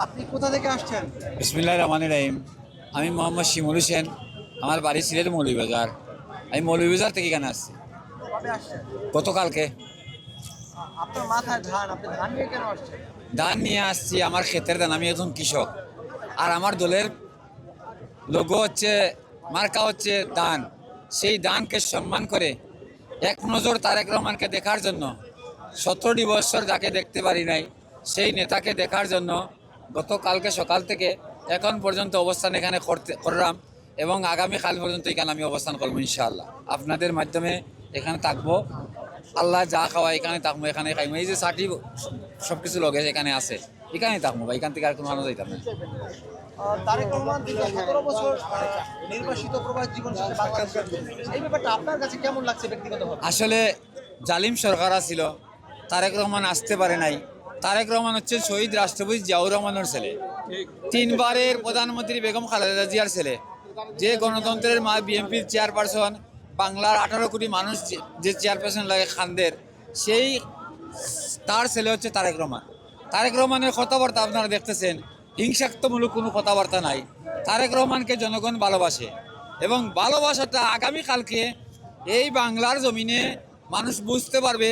আপনি কোথা থেকে আসছেন? বিসমিল্লাহির রহমানির রহিম। আমি মোহাম্মদ শিমুল হোসেন। আমার বাড়ি সিলেট মৌলভীবাজার। আমি মৌলভীবাজার থেকে এখানে আসছি কবে আসছেন? গতকালকে। আপনার মাথায় ধান, আপনি ধান নিয়ে কেন আসছেন? ধান নিয়ে আসছি, আমার ক্ষেতের ধান। আমি একজন কৃষক, আর আমার দলের লোগো হচ্ছে, মার্কা হচ্ছে ধান। সেই ধানকে সম্মান করে এক নজর তারেক রহমানকে দেখার জন্য 17টি বছর যাকে দেখতে পারি নাই, সেই নেতাকে দেখার জন্য গতকালকে সকাল থেকে এখন পর্যন্ত অবস্থান এখানে করলাম, এবং আগামীকাল পর্যন্ত এখানে আমি অবস্থান করবো ইনশাআল্লাহ। আপনাদের মাধ্যমে এখানে থাকবো, আল্লাহ যা খাওয়া এখানে থাকবো, এখানে খাইবো। এই যে সাটি সব কিছু লগে এখানে আছে, এখানেই থাকবো ভাই, এখান থেকে আর কোনো আনো যাইতাম না। তারেক রহমান দীর্ঘ 17 বছর নির্বাসিত প্রবাসী জীবন শেষে বাংলাদেশে আসছেন। এই ব্যাপারটা আপনার কাছে কেমন লাগছে ব্যক্তিগতভাবে? আসলে জালিম সরকার ছিল, তারেক রহমান আসতে পারে নাই। তারেক রহমান হচ্ছে শহীদ রাষ্ট্রপতি জিয়াউর রহমানের ছেলে, তিনবারের প্রধানমন্ত্রী বেগম খালেদা জিয়ার ছেলে, যে গণতন্ত্রের মা, বিএনপির চেয়ারপারসন, বাংলার 18 কোটি মানুষ যে চেয়ারপারসন লাগে খানদের, সেই তার ছেলে হচ্ছে তারেক রহমান। তারেক রহমানের কথাবার্তা আপনারা দেখতেছেন, হিংসাত্মমূলক কোনো কথাবার্তা নাই। তারেক রহমানকে জনগণ ভালোবাসে, এবং ভালোবাসাটা আগামীকালকে এই বাংলার জমিনে মানুষ বুঝতে পারবে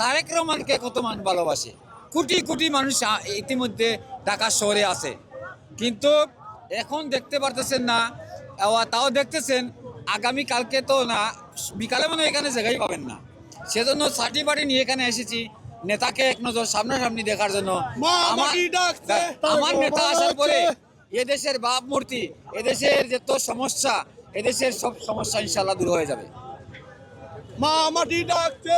তারেক রহমানকে কত মানুষ ভালোবাসে। কোটি কোটি মানুষ ইতিমধ্যে ঢাকা শহরে আছে, কিন্তু এখন দেখতে পারতেছেন না। তাও দেখতেছেন আগামীকালকে তো না, বিকালে মনে হয় এখানে জায়গায় পাবেন না। সেজন্য সার্টি পার্টি নিয়ে এখানে এসেছি, নেতাকে এক নজর সামনাসামনি দেখার জন্য। আমার নেতা আসার পরে এদেশের ভাবমূর্তি, এদেশের যত সমস্যা, এদেশের সব সমস্যা ইনশাল্লাহ দূর হয়ে যাবে। মা মাটি ডাকছে।